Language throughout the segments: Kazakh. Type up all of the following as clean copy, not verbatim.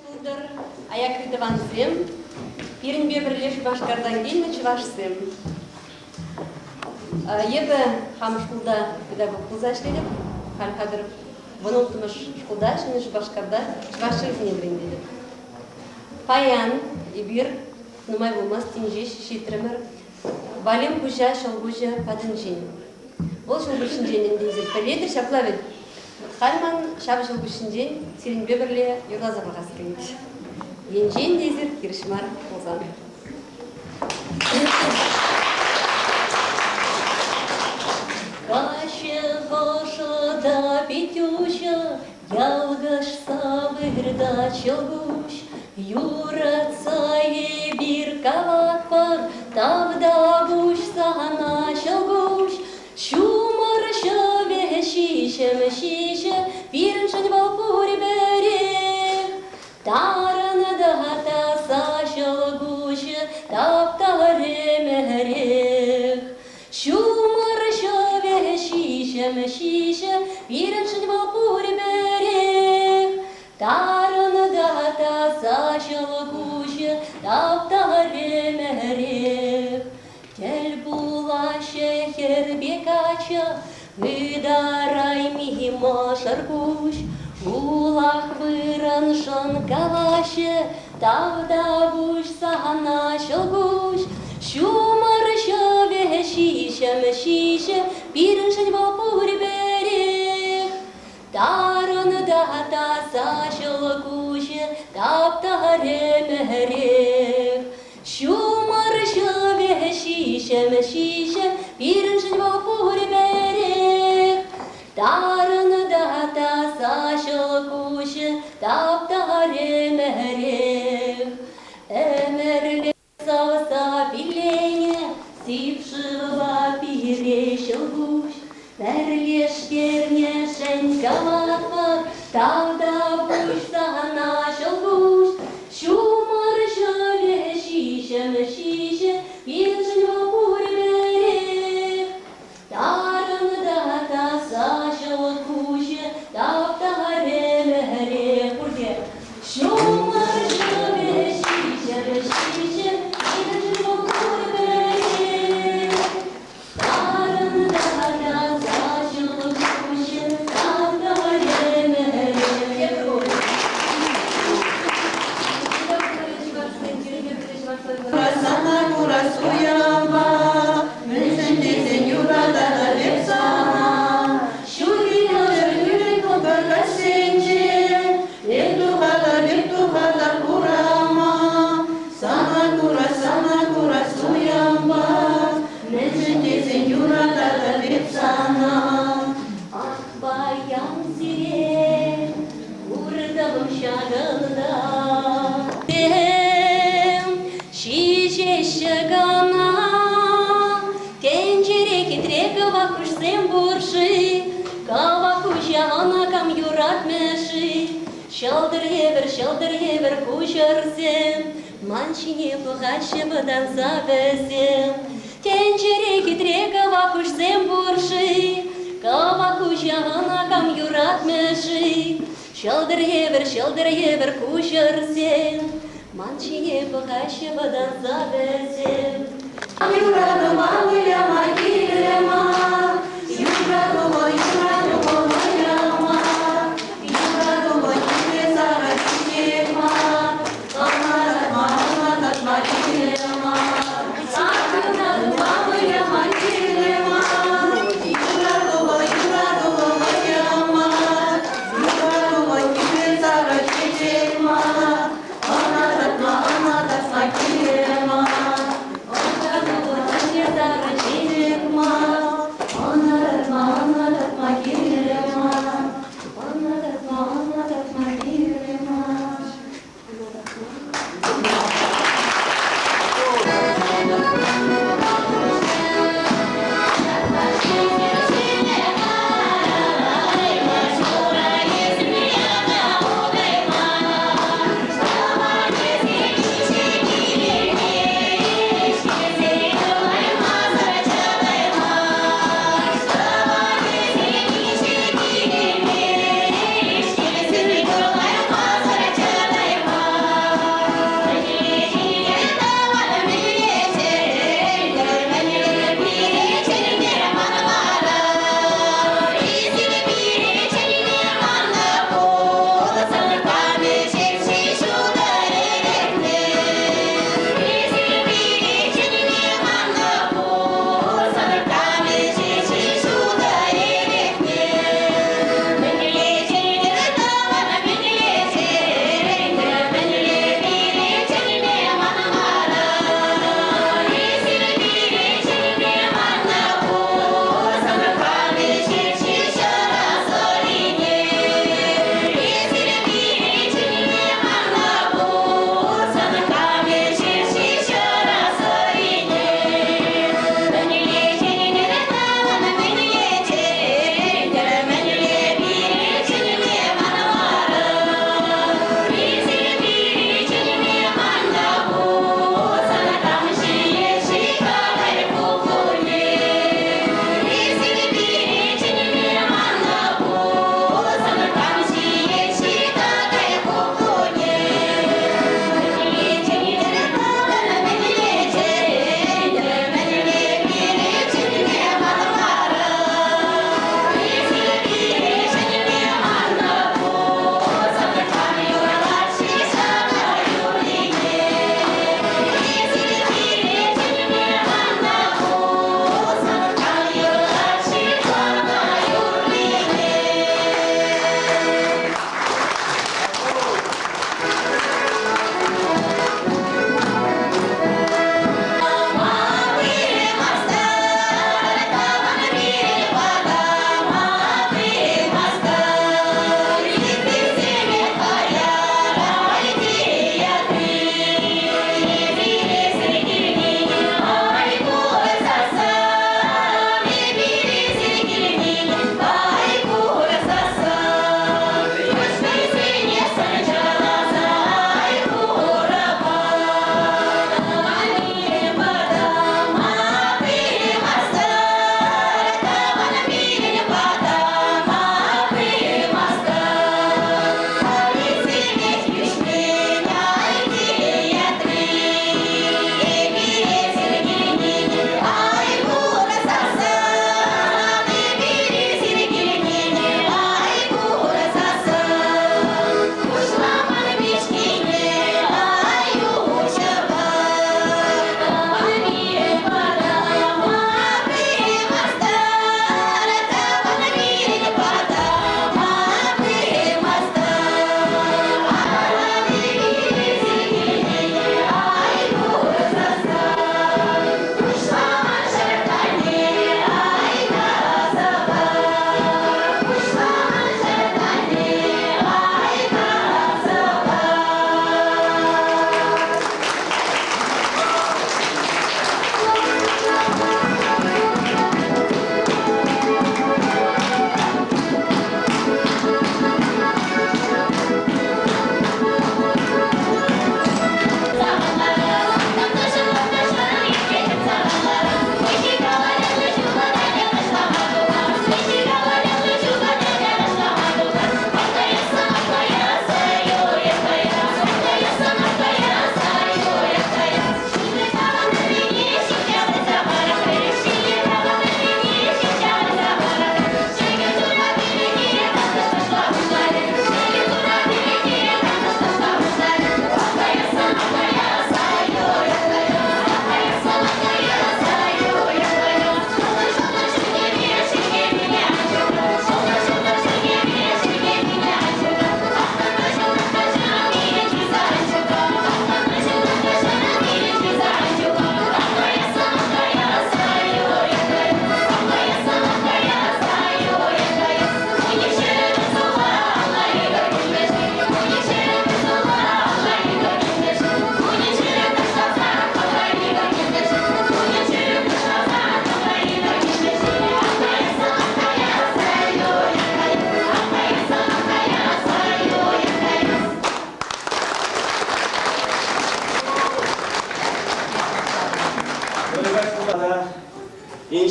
Пулдыр, аяк ридавансем, пирнбе бірлеш башкардан келме чывашсем. Ебі хам шкулда педагог пулза ішледіп, хал қадыр бұның тұмыш шкулда, шыныш башкарда чывашшы изневрендеді. Паян, ибир, нумай болмас, тинжеш, шетірімір, балем күжа, шалгужа, падын жен. Бұл шылбышын женінде зерттеледі, шаплавет. Хальман шабы шылбышын жен, сиренбе бірле юрлаза бағасы кенді. Енжен дезір киршмар болзан. Каше хошыда Петюша, ялгаш сабырда чылгуш, юратса ебир кавак пар, тавда буш сана чылгуш, шумар шаве шишем шише, пиршен валпури берег, тарана та чылгуш, таптаре мерег, шумар шаве шишем шише, пиршен валпури берег, тарана та чылгуш, таптаре мерег. Тел була шехер бекача, выдарай мимо шаркуш, улах выраншан калаше, тавда буш сана шалгуш, шумар шаве шишем шише, пиршен валпури берег, таран та шалгуш, таптаре мерег, шумар шаве шишем шише, пиршен валпури берег, таран та шалгуш, таптаре мерег. Эмерле савса пилене, сившива пире шалгуш, перлеш керне шен кавакпар, тавда буш сана шалгуш, шумар шаве шишем шише, пиршен валпури берег, таран та шалгуш, таптаре мерег. Шумар шаве шишем шише, пиршен валпури берег, таран та шалгуш, таптаре мерег. Sana kurasuyamba, mensende senyura da lepsana. Shuri hajuri kobaga senje, letu hala kurama. Sana kurasuyamba, mensende senyura da lepsana. Bayan siren, urdalım şagılda. Şişe şagana, tencere kitre kavakuş semburşi, kavakuş yana kam yurat meşi. Şaldır yever kuşarsem, mançine puhaşe badan zavesem. Tencere kitre kavakuş semburşi, kavakuş yana kam yurat meşi. Şaldır yever kuşarsem, mançine puhaşe badan zavesem. Юрадова моя килема, юрадова моя, юрадова киле сарачема, амара килема. Юрадова моя килема, юрадова моя, юрадова киле сарачема, амара килема.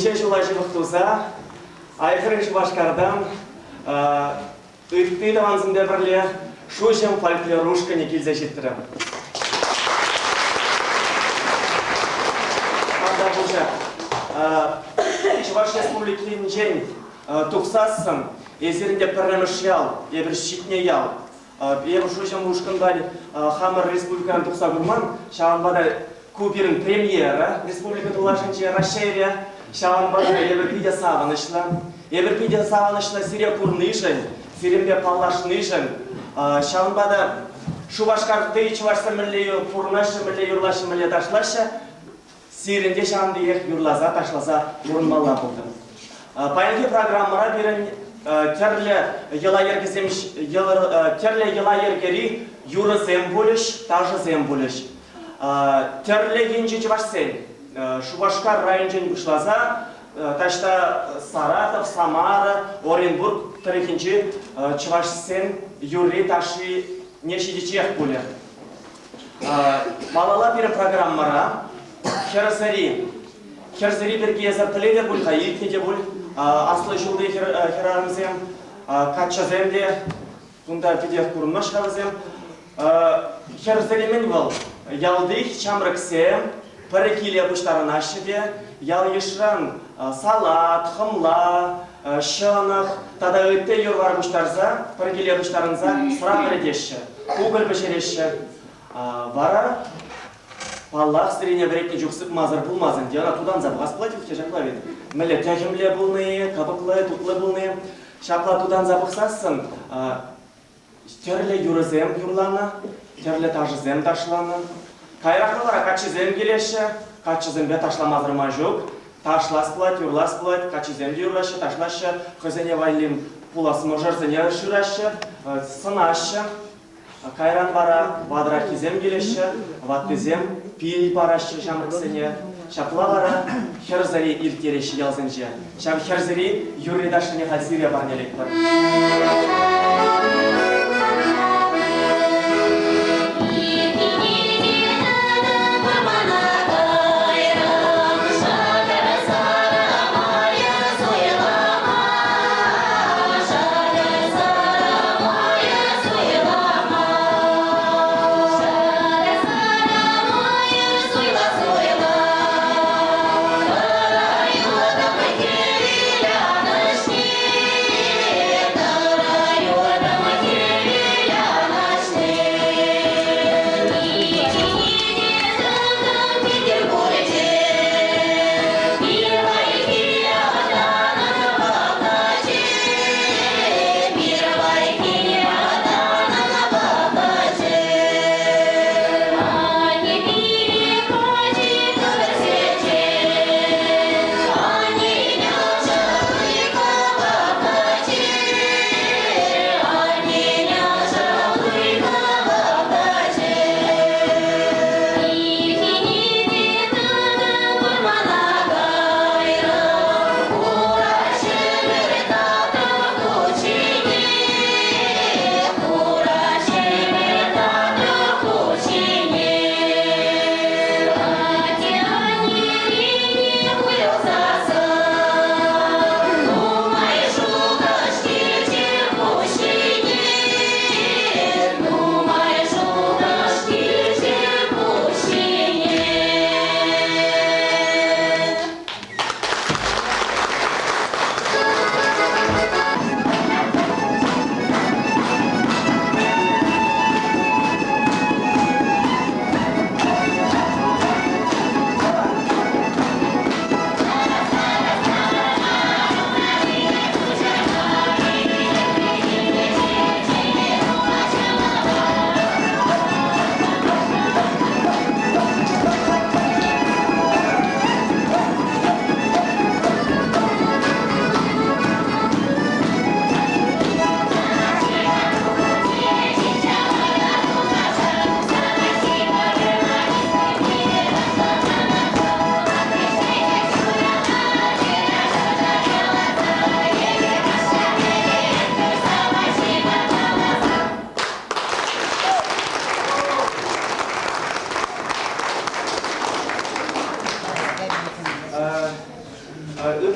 неше жылай жыбықтуса, айқырын Шубашкардан үйтті таванзында бірле шушем фольклорушка не келзе жеттірім. Анда бұлжа, Чуваш Республикин жен тұқсасын, езерінде піріміш ял, ебір шитне ял. Ебір шушем ұшқындай Хамыр Республикан тұқса күрман, шағынбада Купирин премьера Республика Тулашынче расширя, шағынбада ебір пиде сағынышлы. Ебір пиде сағынышлы сире курнышын, сирембе паллашнышын. Шағынбада Шубашкарды Чувашса мүлле пурнашы, мүлле юрлашы, мүлле ташлашы. Сиренде шағынды ех юрлаза, ташласа урынмалла болды. Пайынки программара берін терлі ела ергері юры зем болыш, тажы зем болыш. Терлі енжі Чувашсен. Шубашкар районжен бұшлаза, ташта Саратов, Самара, Оренбург тарихинчи Чувашсен юры ташы нешедечех болы. Балала бір программара Херзери бірге езартыледе бұл, қайылтеде бұл, аслы жылды херарымзем, качаземде, бұнда видео көрінмаш қавызем. Херзеримен бұл, ялдық чамрықсем, пәрекеле бұштарын ашыде, ял ешран салат, хымла, шынық, тада өтте юрвар бұштарза, пәрекеле бұштарынза сұрақ біредеші, угіл бішереші. Вара Паллах стріне берекне жүксіп мазыр бұлмазын. Диана тудан запас платил, кешақла веді. Мілі тәкімле бұлны, капықлы, тутлы бұлны. Шақла тудан запықсасын. Терлі юрызем юрланы, терлі тажызем ташланы. Кайрақлара качызем келеші, качызембе ташламазырма жүк. Ташлас плат, юрлас плат, качыземде юрлашы, ташлашы. Хызене вайлим пуласымы жырзыне шырашы, сынашы. Кайран бара, вадра кизем келеші, ваттызем, пил барашы жамрықсыне. Шапла бара, херзари иртереші ялзынжы. Шап херзари юридашыне хазирия барнелек бар. Thank you.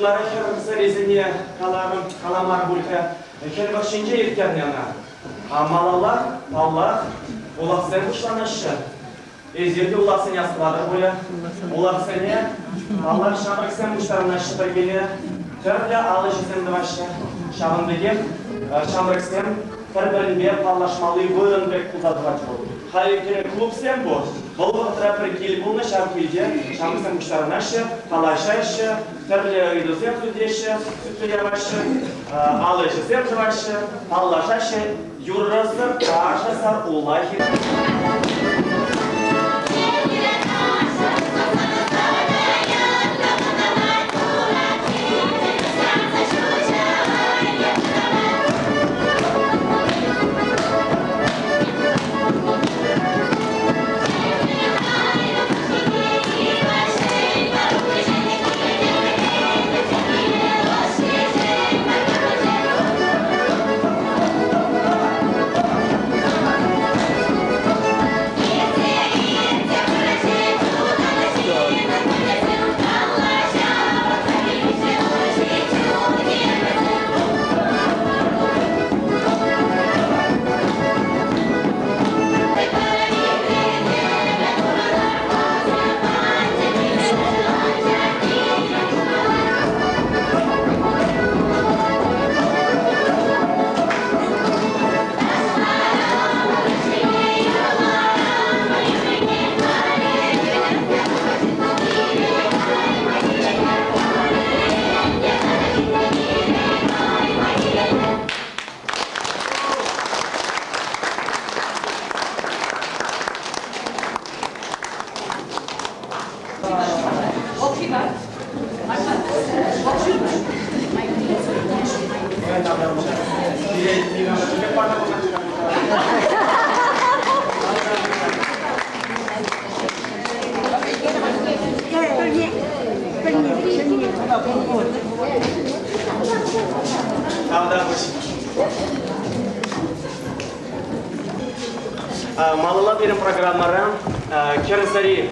Yıllara kırmızı rezini kalamar bulka. Kelbakşince yetken yana. Malalar, pallar, olak sen kuşlanaşı. Ezirde olak sen yastıvadır boya. Olak sene, pallar şabak sen kuşlaranaşı bir geliyor. Törle alışı sen de başı. Şabındaki şabak sen bir-birine pallaşmalıyı buyurun bek kuzadılar oldu. Hayır kere klub sen bu. Бұл вақтыра бір келіп болны шаркелде, шамыздың күштарын ашы, қалашы ашы, түрлі үйдізем сүдеші, сүттілер ашы, алышы сем жывашы, паллашы ашы, юррасы, қашасар улахи. Малыла берем программары, керзари.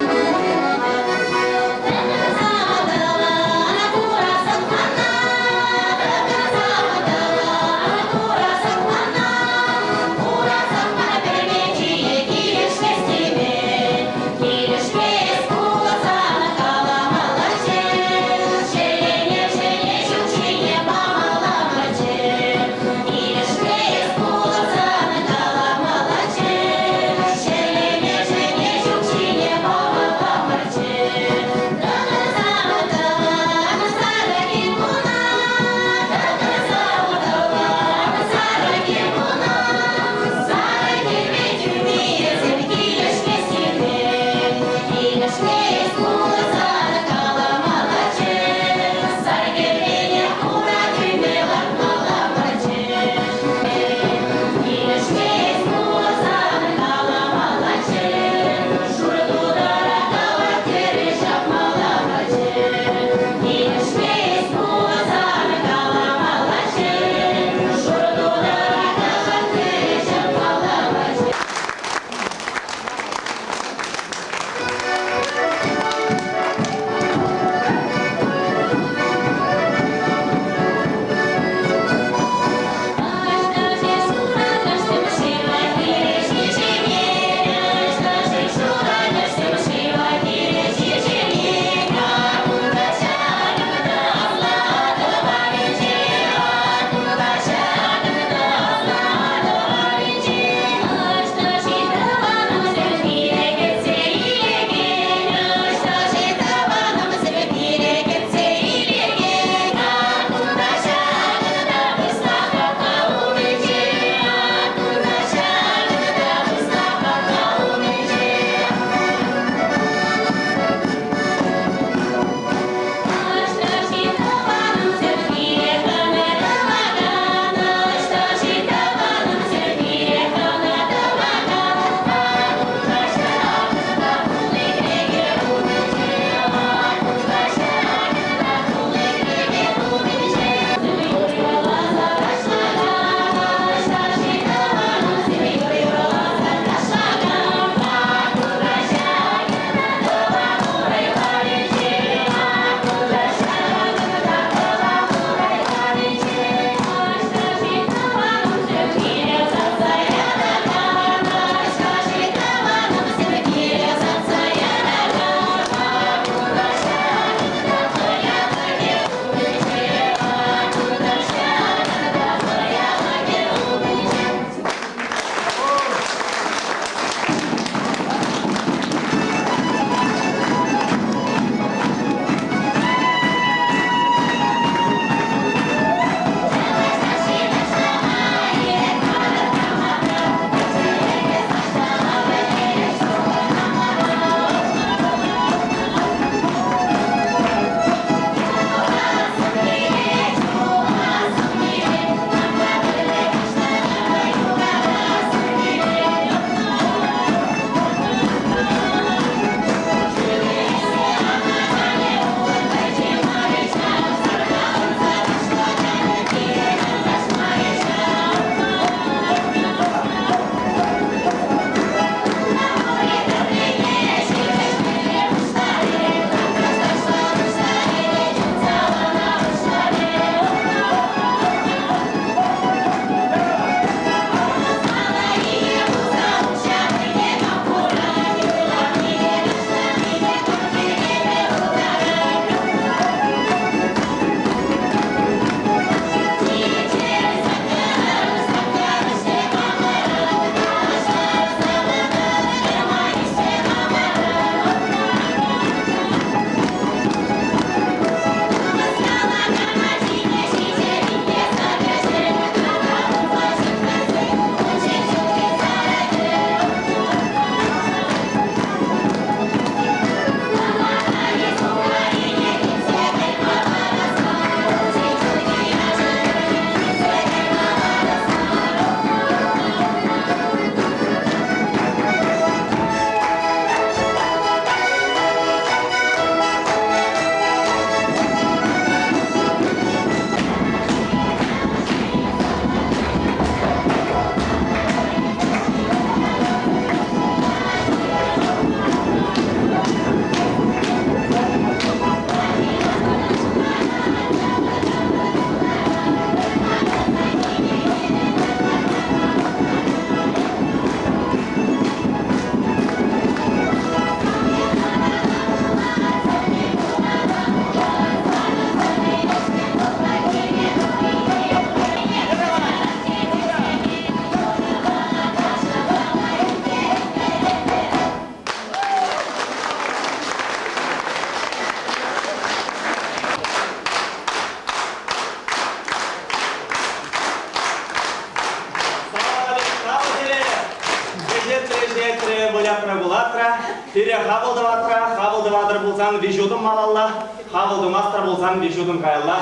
ватра, тере хабылды ватра, хабылды ватыр болсан вежудым малалла, хабылды мастыр болсан вежудым кайалла.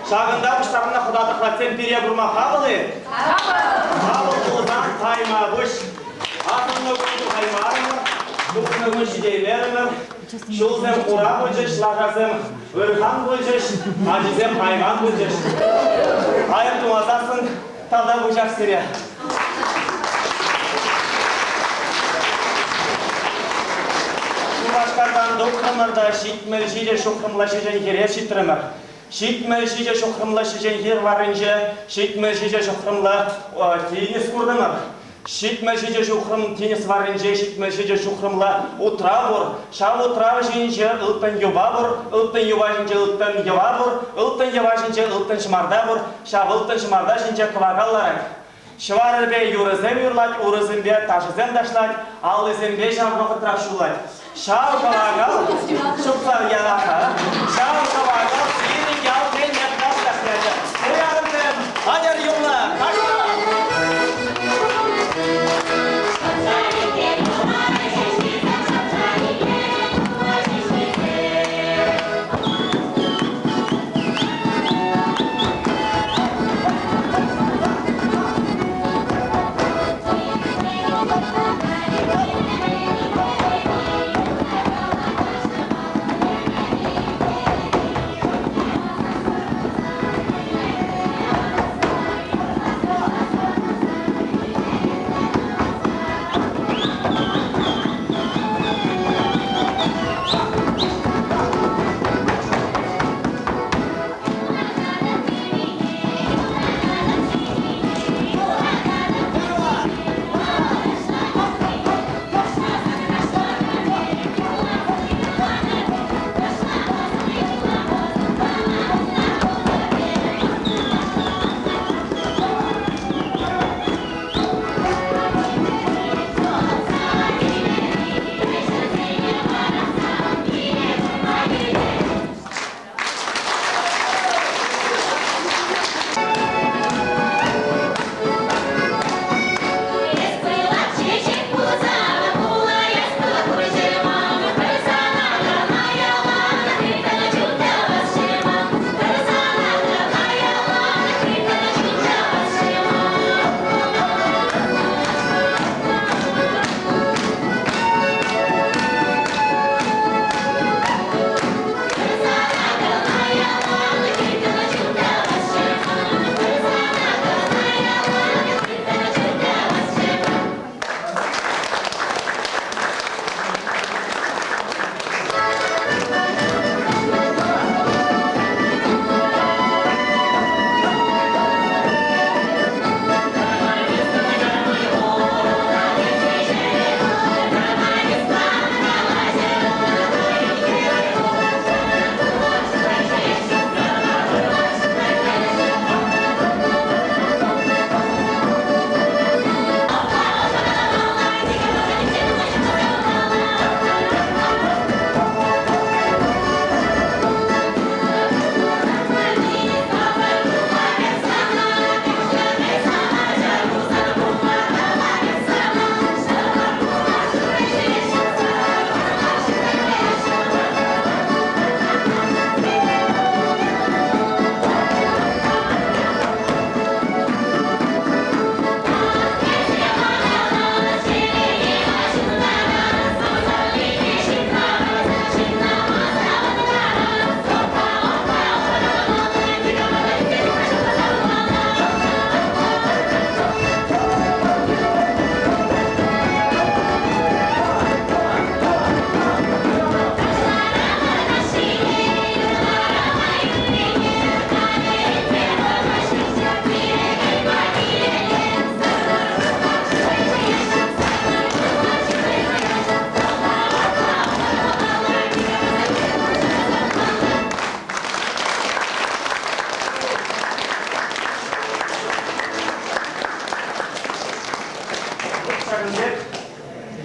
Шағында бұштарына құда тықлатсен тере бұрма хабылы? Хабыл болсан тайма бұш, атымны көзі қаймарымыр, бұқны көші дейлерімір, шулзем қура көжіш, лағасым өрхан көжіш, ажызем қайған көжіш. Айым туазасын, талда бұжақ сере. Başkardan doktorlarda şitmeli şice şokramlaşıcı yere şitremir. Şitmeli şice şokramlaşıcı yer varınca şitmeli şice şokramla tenis kurdumur. Şitmeli şice şokram tenis varınca şitmeli şice şokramla utravur. Şav utravı şince ıltın yuvavur, ıltın yuvajınca ıltın yuvavur, ıltın yuvajınca ıltın şımarda vur, şav ıltın şımarda şince kıvagallarak. Şıvarır be yurızem yurlat, urızım be taşızem daşlat, alızım be şavvakı trafşulat. Şav kavagal, şuplar yalaka, şav kavagal, yeni yal ben yaklas taşlayacak. Uyarım sen, hacer yumla, kaçma!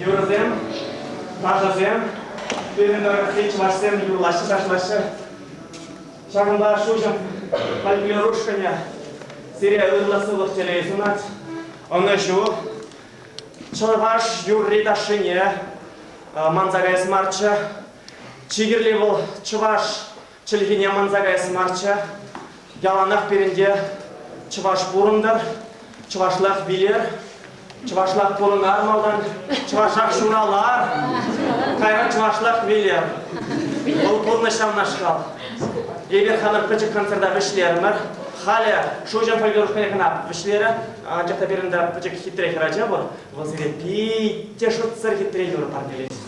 Юрзем, Нажазем, Берендер Хич Вашсем, Юлаши Ташлаши, Шагында Шужем, Пальмирушканя, Сирия Ырласылых Телесунат, он еще Чарваш Юридашине, манзагайс марча, чигирле был чуваш, чилгине манзагайс марча, яланах берінде чуваш бурындар, чувашлах билер, чувашлах бурынар малдан, чувашак шуралар, кайран чувашлах билер. Бұл полнышам нашкал. Ебер ханыр пычык концерда вишлермір. Халя шужан фольклорушкане канап вишлері, жақта берінде пычык хитрек раджа бұл. Бұл сире пейте шутсыр хитрек юры партелес.